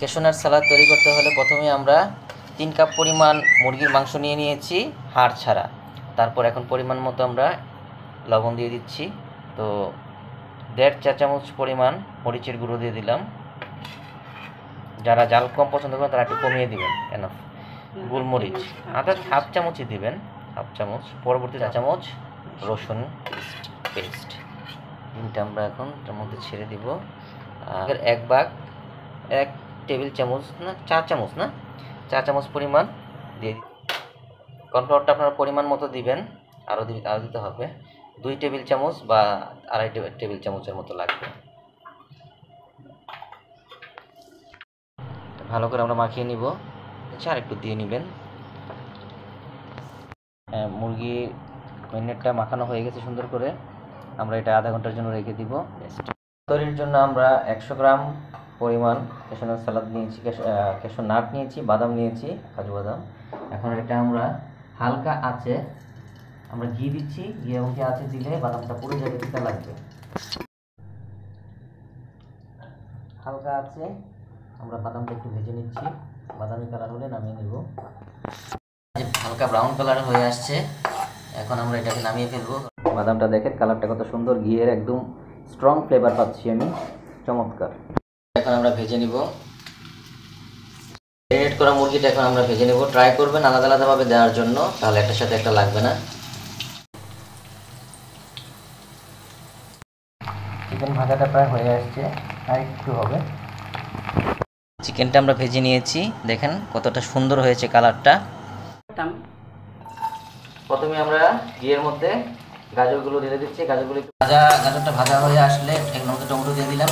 Cashew nut salad তৈরি করতে হলে প্রথমে আমরা 3 কাপ পরিমাণ মুরগির মাংস নিয়ে নিয়েছি হাড় ছাড়া। তারপর এখন পরিমাণ মতো আমরা লবণ দিয়ে দিচ্ছি। তো 1.5 চা চামচ পরিমাণ মরিচের গুঁড়ো দিয়ে দিলাম। যারা জাল কম পছন্দ করেন তারা একটু কমিয়ে দিবেন। এনাফ। গোলমরিচ আদা হাফ চামচই দিবেন, হাফ চামচ। পরবর্তী 1 চামচ রসুন পেস্ট। তিনটা আমরা এখন এর মধ্যে ছেড়ে দিব। আর 1 টেবিল চামচ না 4 চামচ না 4 চামচ পরিমাণ দিয়ে কর্নফ্লাওয়ারটা আপনারা পরিমাণ মতো দিবেন। আরও দিতে হবে 2 টেবিল চামচ বা 2.5 টেবিল চামচের মতো লাগবে। ভালো করে আমরা মাখিয়ে নিব। আর একটু দিয়ে নেবেন। মুরগি ম্যারিনেটটা মাখানো হয়ে গেছে সুন্দর করে। আমরা এটা আধা ঘন্টার জন্য রেখে দিব। তৈরির জন্য আমরা 100 গ্রাম পরিমাণ ক্যাশনাট সালাদ নিয়েছি, ক্যাশনাট নিয়েছি, বাদাম নিয়েছি, কাজু বাদাম। এখন এটা আমরা হালকা আঁচে আমরা ঘি দিচ্ছি। ঘি এবং ঘি আঁচে দিলে বাদামটা পুরো জায়গায় দিতে লাগবে। হালকা আছে আমরা বাদামটা একটু ভেজে নিচ্ছি। বাদামি কালার হলে নামিয়ে নিব। হালকা ব্রাউন কালার হয়ে আসছে, এখন আমরা এটাকে নামিয়ে ফেলবো। বাদামটা দেখেন কালারটা কত সুন্দর, ঘিয়ের একদম স্ট্রং ফ্লেভার পাচ্ছি আমি, চমৎকার। এখন আমরা ভেজে নিব। ম্যারিনেট করা মুরগিটা এখন আমরা ভেজে নেব। ট্রাই করবেন আলাদা আলাদাভাবে দেওয়ার জন্য, তাহলে একটার সাথে একটা লাগবে না। চিকেন ভাজাটা প্রায় হয়ে আসছে, আর একটু হবে। চিকেনটা আমরা ভেজে নিয়েছি, দেখেন কতটা সুন্দর হয়েছে কালারটা। প্রথমে আমরা ঘিয়ের মধ্যে গাজরগুলো ঢেলে দিচ্ছি। গাজরটা ভাজা হয়ে আসলে এর মধ্যে টমেটো দিয়ে দিলাম।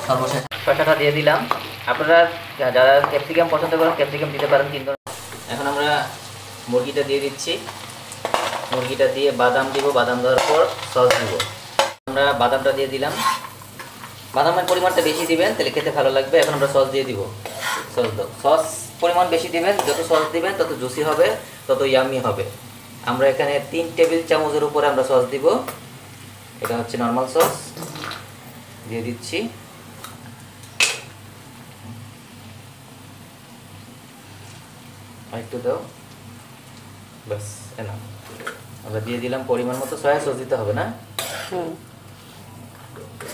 সর্বশেষ শসাটা দিয়ে দিলাম। আপনারা যারা ক্যাপসিকাম পছন্দ করেন ক্যাপসিকাম দিতে পারেন, কিন্তু এখন আমরা মুরগিটা দিয়ে দিচ্ছি। মুরগিটা দিয়ে বাদাম দিব, বাদাম দেওয়ার পর সস দিব। আমরা বাদামটা দিয়ে দিলাম। বাদামের পরিমাণটা বেশি দিবেন, তাহলে খেতে ভালো লাগবে। এখন আমরা সস দিয়ে দিব। সস পরিমাণ বেশি দিবেন, যত সস দিবেন তত জুসি হবে, তত ইয়ামি হবে। আমরা এখানে 3 টেবিল চামচের উপরে আমরা সস দিব। এটা হচ্ছে নর্মাল সস, দিয়ে দিচ্ছি। একটু দাও, বাস এনাফ। আমরা দিয়ে দিলাম পরিমাণ মতো। সয়া সস দিতে হবে না,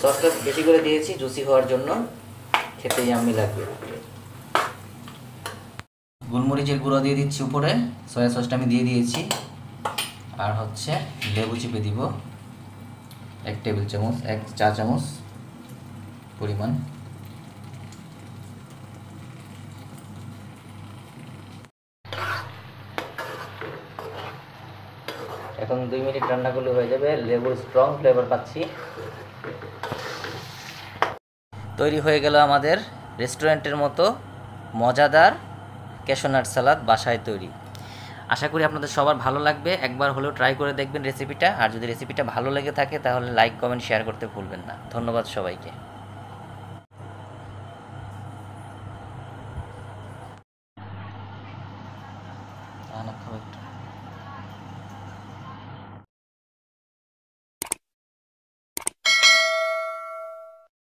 সসটা বেশি করে দিয়েছি জুসি হওয়ার জন্য, খেতে ইয়াম্মি লাগবে। গোলমরিচের গুঁড়ো দিয়ে দিচ্ছি উপরে। সয়া সসটা আমি দিয়ে দিয়েছি। আর হচ্ছে লেবু চিপে দিব 1 টেবিল চামচ, 1 চা চামচ পরিমাণ। এখন 2 মিনিট রান্না করলে হয়ে যাবে। লেবুর স্ট্রং ফ্লেভার পাচ্ছি। তৈরি হয়ে গেল আমাদের রেস্টুরেন্টের মতো মজাদার ক্যাশনাট সালাদ বাসায় তৈরি। আশা করি আপনাদের সবার ভালো লাগবে। একবার হলেও ট্রাই করে দেখবেন রেসিপিটা। আর যদি রেসিপিটা ভালো লেগে থাকে তাহলে লাইক, কমেন্ট, শেয়ার করতে ভুলবেন না। ধন্যবাদ সবাইকে।